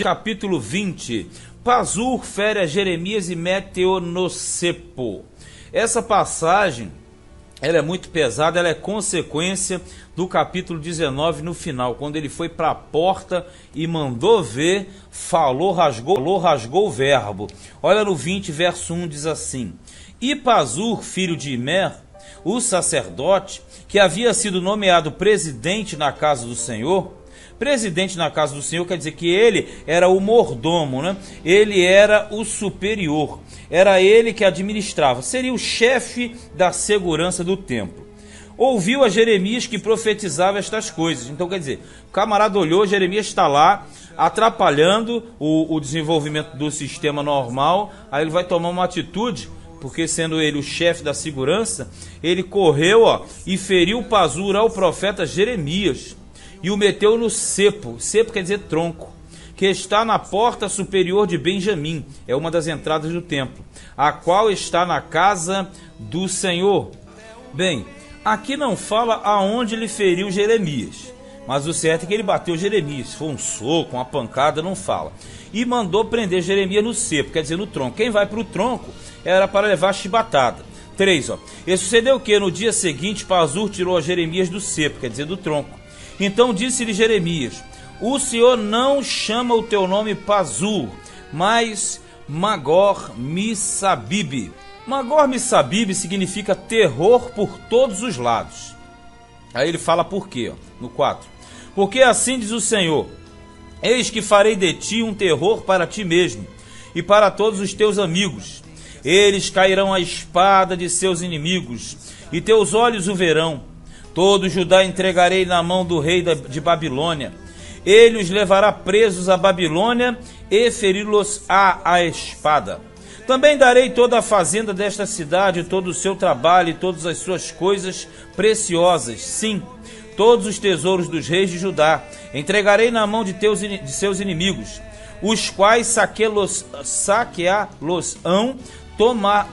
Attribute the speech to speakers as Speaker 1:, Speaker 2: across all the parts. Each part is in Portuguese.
Speaker 1: Capítulo 20. Pazur fere a Jeremias e mete-o no cepo. Essa passagem, ela é muito pesada, ela é consequência do capítulo 19 no final, quando ele foi para a porta e mandou ver, falou, rasgou o verbo. Olha no 20, verso 1, diz assim: E Pazur, filho de Imer, o sacerdote, que havia sido nomeado presidente na casa do Senhor. Presidente na casa do Senhor quer dizer que ele era o mordomo, né? Ele era o superior, era ele que administrava, seria o chefe da segurança do templo. Ouviu a Jeremias que profetizava estas coisas. Então quer dizer, o camarada olhou, Jeremias está lá atrapalhando o desenvolvimento do sistema normal, aí ele vai tomar uma atitude, porque sendo ele o chefe da segurança, ele correu e feriu Pazur ao profeta Jeremias e o meteu no cepo. Cepo quer dizer tronco, que está na porta superior de Benjamim, é uma das entradas do templo, a qual está na casa do Senhor. Bem, aqui não fala aonde ele feriu Jeremias, mas o certo é que ele bateu Jeremias. Se for um soco, uma pancada, não fala. E mandou prender Jeremias no cepo, quer dizer no tronco. Quem vai para o tronco era para levar chibatada. 3. E sucedeu que no dia seguinte Pazur tirou a Jeremias do cepo, quer dizer do tronco. Então disse-lhe Jeremias: O Senhor não chama o teu nome Pazur, mas Magor-Missabib. Magor-Missabib significa terror por todos os lados. Aí ele fala por quê, no 4. Porque assim diz o Senhor: Eis que farei de ti um terror para ti mesmo e para todos os teus amigos. Eles cairão à espada de seus inimigos, e teus olhos o verão. Todo Judá entregarei na mão do rei de Babilônia. Ele os levará presos à Babilônia e feri-los à espada. Também darei toda a fazenda desta cidade, todo o seu trabalho e todas as suas coisas preciosas. Sim, todos os tesouros dos reis de Judá entregarei na mão de seus inimigos, os quais saqueá-los-ão,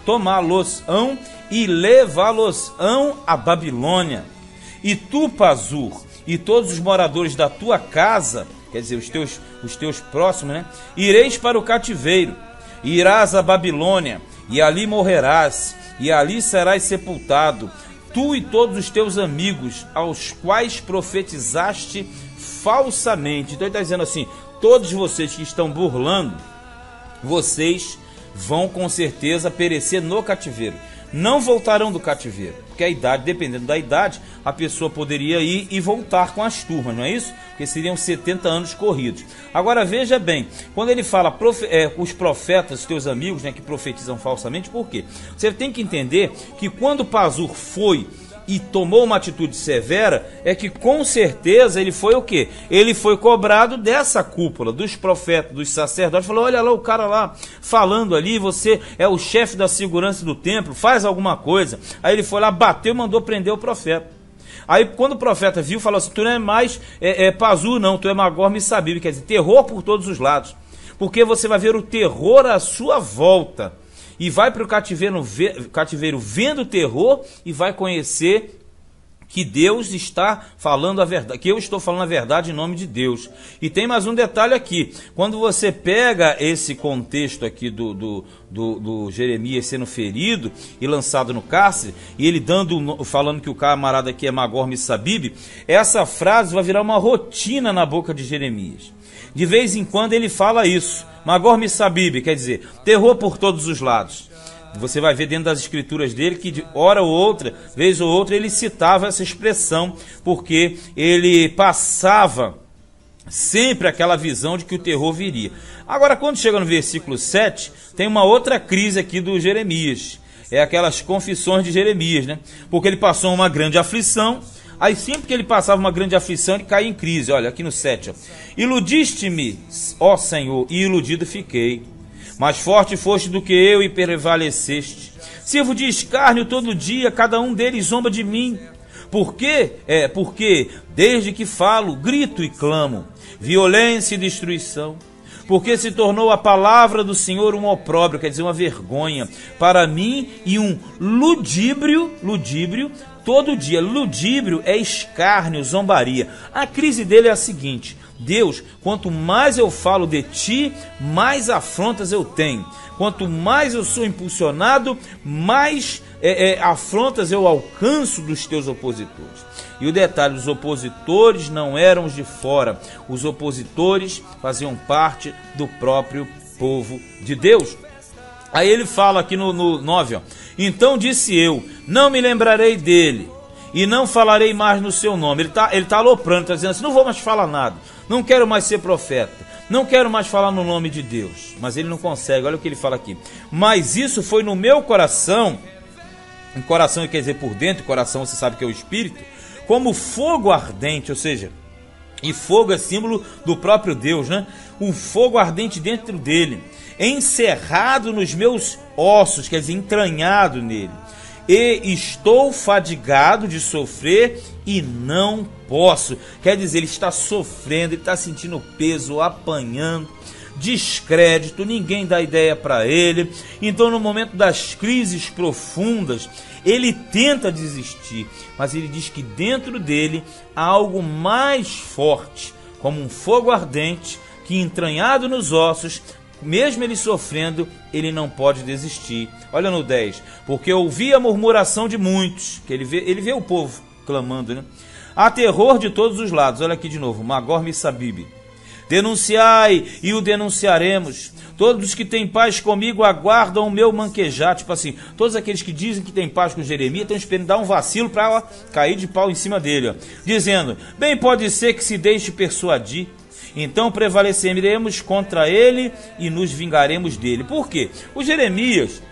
Speaker 1: tomá-los-ão e levá-los-ão à Babilônia. E tu, Pazur, e todos os moradores da tua casa, quer dizer, os teus próximos, né? Ireis para o cativeiro, e irás à Babilônia, e ali morrerás, e ali serás sepultado, tu e todos os teus amigos, aos quais profetizaste falsamente. Então ele está dizendo assim: todos vocês que estão burlando, vocês vão com certeza perecer no cativeiro. Não voltarão do cativeiro, porque a idade, dependendo da idade, a pessoa poderia ir e voltar com as turmas, não é isso? Porque seriam 70 anos corridos. Agora veja bem, quando ele fala os profetas, teus amigos, né, que profetizam falsamente, por quê? Você tem que entender que quando Pazur foi e tomou uma atitude severa, é que com certeza ele foi o quê? Ele foi cobrado dessa cúpula, dos profetas, dos sacerdotes. Falou: olha lá o cara lá falando ali, você é o chefe da segurança do templo, faz alguma coisa. Aí ele foi lá, bateu e mandou prender o profeta. Aí quando o profeta viu, falou assim: tu não é mais Pazur não, tu é Magor-Missabib, quer dizer, terror por todos os lados. Porque você vai ver o terror à sua volta. E vai para o cativeiro vendo o terror e vai conhecer que Deus está falando a verdade, que eu estou falando a verdade em nome de Deus. E tem mais um detalhe aqui: quando você pega esse contexto aqui do Jeremias sendo ferido e lançado no cárcere, e ele falando que o camarada aqui é Magor-Missabib, essa frase vai virar uma rotina na boca de Jeremias. De vez em quando ele fala isso, Magor-Missabib, quer dizer, terror por todos os lados. Você vai ver dentro das escrituras dele que de hora ou outra, vez ou outra, ele citava essa expressão, porque ele passava sempre aquela visão de que o terror viria. Agora, quando chega no versículo 7, tem uma outra crise aqui do Jeremias. É aquelas confissões de Jeremias, né? Porque ele passou uma grande aflição. Aí sempre que ele passava uma grande aflição, ele caía em crise. Olha, aqui no 7. Iludiste-me, ó Senhor, e iludido fiquei. Mais forte foste do que eu e prevaleceste. Sirvo de escárnio todo dia, cada um deles zomba de mim. Por quê? Porque desde que falo, grito e clamo. Violência e destruição. Porque se tornou a palavra do Senhor um opróbrio, quer dizer, uma vergonha para mim, e um ludíbrio todo dia. Ludíbrio é escárnio, zombaria. A crise dele é a seguinte: Deus, quanto mais eu falo de ti, mais afrontas eu tenho. Quanto mais eu sou impulsionado, mais afrontas eu alcanço dos teus opositores. E o detalhe, os opositores não eram os de fora. Os opositores faziam parte do próprio povo de Deus. Aí ele fala aqui no 9, ó. Então disse eu, não me lembrarei dele, e não falarei mais no seu nome. Ele tá aloprando, está dizendo assim, não vou mais falar nada, não quero mais ser profeta, não quero mais falar no nome de Deus. Mas ele não consegue, olha o que ele fala aqui. Mas isso foi no meu coração, em coração quer dizer por dentro, coração você sabe que é o espírito, como fogo ardente, ou seja, e fogo é símbolo do próprio Deus, né? O fogo ardente dentro dele, encerrado nos meus ossos, quer dizer, entranhado nele. E estou fadigado de sofrer e não posso. Quer dizer, ele está sofrendo, ele está sentindo peso, apanhando, descrédito, ninguém dá ideia para ele. Então, no momento das crises profundas, ele tenta desistir, mas ele diz que dentro dele há algo mais forte, como um fogo ardente, que entranhado nos ossos, mesmo ele sofrendo, ele não pode desistir. Olha no 10, porque ouvi a murmuração de muitos, que ele vê o povo clamando, né? Há terror de todos os lados. Olha aqui de novo, Magor Missabib. Denunciai e o denunciaremos. Todos os que têm paz comigo aguardam o meu manquejar. Tipo assim, todos aqueles que dizem que têm paz com Jeremias estão esperando dar um vacilo para cair de pau em cima dele, ó. Dizendo, bem pode ser que se deixe persuadir. Então prevaleceremos contra ele e nos vingaremos dele. Por quê? O Jeremias,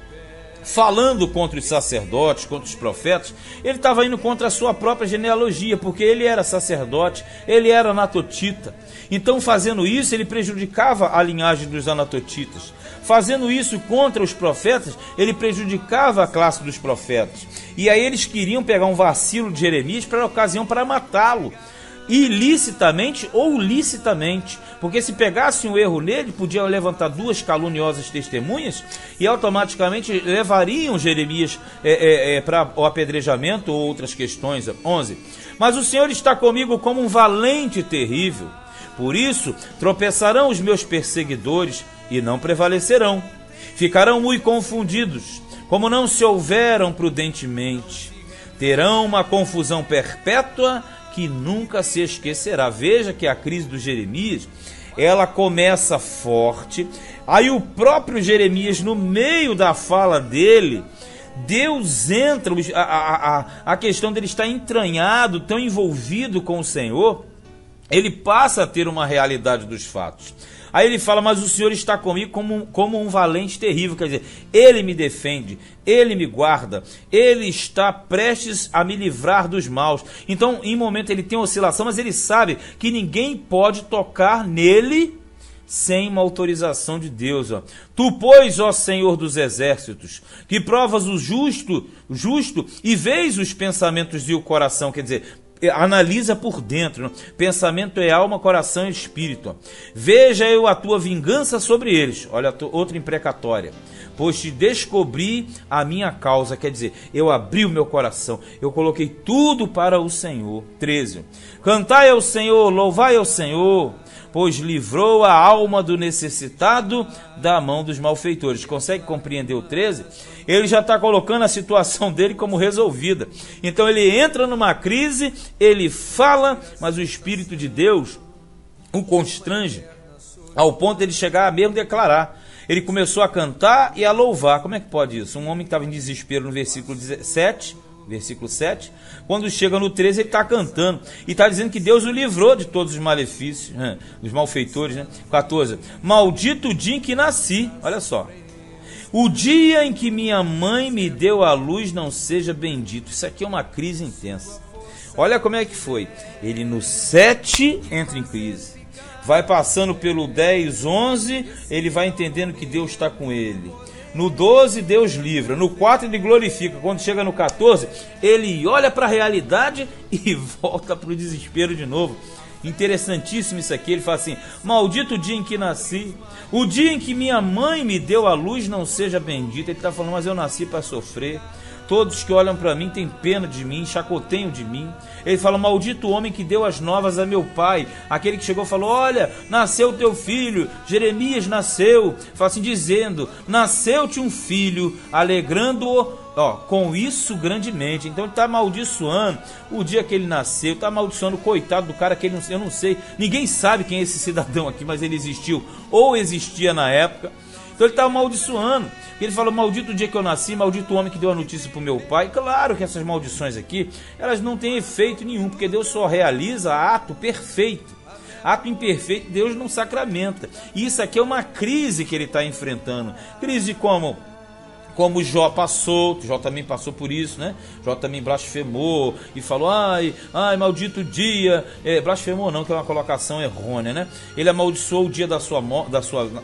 Speaker 1: falando contra os sacerdotes, contra os profetas, ele estava indo contra a sua própria genealogia, porque ele era sacerdote, ele era anatotita. Então, fazendo isso, ele prejudicava a linhagem dos anatotitas. Fazendo isso contra os profetas, ele prejudicava a classe dos profetas. E aí eles queriam pegar um vacilo de Jeremias para a ocasião para matá-lo, ilicitamente ou licitamente, porque se pegasse um erro nele, podiam levantar duas caluniosas testemunhas e automaticamente levariam Jeremias para o apedrejamento ou outras questões. 11. Mas o Senhor está comigo como um valente terrível, por isso tropeçarão os meus perseguidores e não prevalecerão, ficarão muito confundidos, como não se houveram prudentemente, terão uma confusão perpétua que nunca se esquecerá. Veja que a crise do Jeremias, ela começa forte, aí o próprio Jeremias, no meio da fala dele, Deus entra, a questão dele estar entranhado, tão envolvido com o Senhor, ele passa a ter uma realidade dos fatos. Aí ele fala, mas o Senhor está comigo como um valente terrível, quer dizer, ele me defende, ele me guarda, ele está prestes a me livrar dos maus. Então, em momento ele tem oscilação, mas ele sabe que ninguém pode tocar nele sem uma autorização de Deus. Ó. Tu, pois, ó Senhor dos exércitos, que provas o justo e vês os pensamentos e o coração, quer dizer, analisa por dentro, né? Pensamento é alma, coração e espírito. Veja eu a tua vingança sobre eles. Olha, outra imprecatória. Pois te descobri a minha causa, quer dizer, eu abri o meu coração, eu coloquei tudo para o Senhor. 13. Cantai ao Senhor, louvai ao Senhor, pois livrou a alma do necessitado da mão dos malfeitores. Consegue compreender o 13? Ele já está colocando a situação dele como resolvida. Então ele entra numa crise, ele fala, mas o Espírito de Deus o constrange, ao ponto de ele chegar a mesmo declarar. Ele começou a cantar e a louvar. Como é que pode isso? Um homem que estava em desespero no versículo 7, quando chega no 13, ele está cantando e está dizendo que Deus o livrou de todos os malefícios, dos malfeitores, né? 14. Maldito o dia em que nasci, olha só. O dia em que minha mãe me deu a luz não seja bendito. Isso aqui é uma crise intensa. Olha como é que foi. Ele no 7 entra em crise. Vai passando pelo 10, 11, ele vai entendendo que Deus está com ele. No 12, Deus livra. No 4, ele glorifica. Quando chega no 14, ele olha para a realidade e volta para o desespero de novo. Interessantíssimo isso aqui. Ele fala assim, maldito o dia em que nasci, o dia em que minha mãe me deu a luz não seja bendito. Ele está falando, mas eu nasci para sofrer. Todos que olham para mim têm pena de mim, chacoteiam de mim. Ele fala: maldito o homem que deu as novas a meu pai. Aquele que chegou e falou: olha, nasceu teu filho. Jeremias nasceu. Fala assim, dizendo: nasceu-te um filho, alegrando-o com isso grandemente. Então ele está amaldiçoando o dia que ele nasceu, está amaldiçoando o coitado do cara que ele, eu não sei, ninguém sabe quem é esse cidadão aqui, mas ele existiu ou existia na época. Então ele está amaldiçoando. Ele fala: maldito o dia que eu nasci, maldito o homem que deu a notícia para o meu pai. Claro que essas maldições aqui, elas não têm efeito nenhum, porque Deus só realiza ato perfeito. Ato imperfeito Deus não sacramenta. E isso aqui é uma crise que ele está enfrentando. Crise como Jó passou. Jó também passou por isso, né? Jó também blasfemou e falou: ai, maldito dia. Blasfemou não, que é uma colocação errônea, né? Ele amaldiçoou o dia do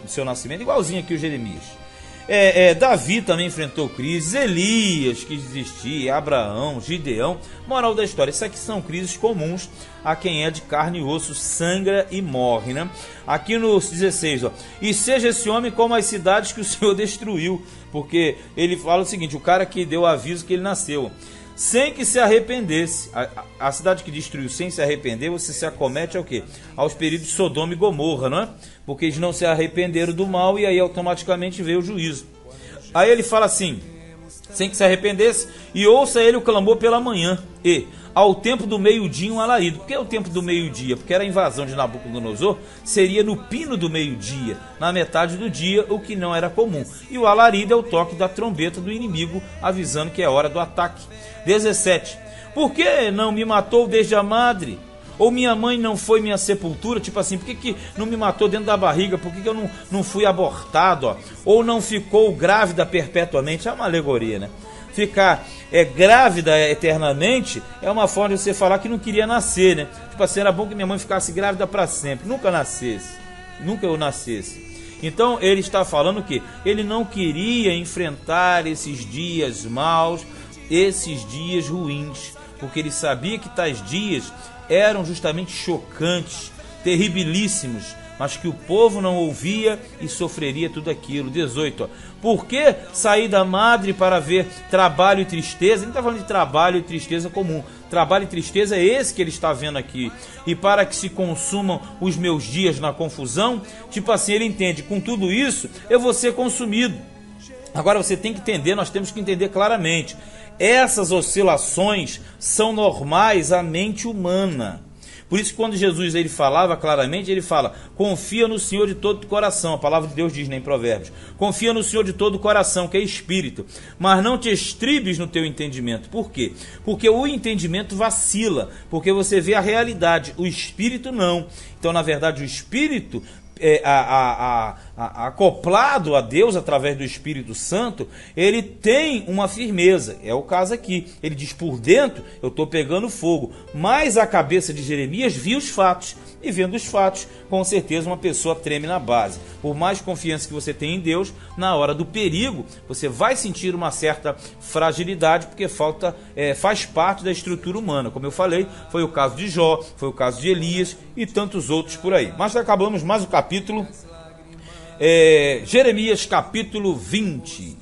Speaker 1: seu nascimento, igualzinho aqui o Jeremias. Davi também enfrentou crises, Elias quis desistir, Abraão, Gideão. Moral da história: isso aqui são crises comuns a quem é de carne e osso, sangra e morre, né? Aqui no 16, e seja esse homem como as cidades que o Senhor destruiu, porque ele fala o seguinte: o cara que deu aviso que ele nasceu sem que se arrependesse. A cidade que destruiu sem se arrepender, você se acomete ao quê? Aos períodos de Sodoma e Gomorra, não é? Porque eles não se arrependeram do mal e aí automaticamente veio o juízo. Aí ele fala assim: sem que se arrependesse, e ouça ele o clamor pela manhã, e ao tempo do meio-dia um alarido. Por que é o tempo do meio-dia? Porque era a invasão de Nabucodonosor, seria no pino do meio-dia, na metade do dia, o que não era comum. E o alarido é o toque da trombeta do inimigo, avisando que é hora do ataque. 17. Por que não me matou desde a madre? Ou minha mãe não foi minha sepultura? Tipo assim, por que não me matou dentro da barriga? Por que eu não fui abortado? Ou não ficou grávida perpetuamente? É uma alegoria, né? Ficar grávida eternamente é uma forma de você falar que não queria nascer, né? Tipo assim, era bom que minha mãe ficasse grávida para sempre, nunca eu nascesse. Então ele está falando que ele não queria enfrentar esses dias maus, esses dias ruins, porque ele sabia que tais dias eram justamente chocantes, terribilíssimos, mas que o povo não ouvia e sofreria tudo aquilo. 18. Por que sair da madre para ver trabalho e tristeza? Ele não está falando de trabalho e tristeza comum. Trabalho e tristeza é esse que ele está vendo aqui. E para que se consumam os meus dias na confusão, tipo assim, ele entende: com tudo isso eu vou ser consumido. Agora você tem que entender, nós temos que entender claramente: essas oscilações são normais à mente humana. Por isso que quando Jesus ele falava claramente, ele fala: confia no Senhor de todo o coração. A palavra de Deus diz, né, em Provérbios: confia no Senhor de todo o coração, que é espírito, mas não te estribes no teu entendimento. Por quê? Porque o entendimento vacila, porque você vê a realidade, o espírito não. Então, na verdade, o espírito acoplado a Deus através do Espírito Santo, ele tem uma firmeza. É o caso aqui. Ele diz: por dentro eu estou pegando fogo. Mas a cabeça de Jeremias viu os fatos. E vendo os fatos, com certeza uma pessoa treme na base. Por mais confiança que você tenha em Deus, na hora do perigo, você vai sentir uma certa fragilidade, porque faz parte da estrutura humana. Como eu falei, foi o caso de Jó, foi o caso de Elias e tantos outros por aí. Mas acabamos mais o capítulo. Jeremias capítulo 20.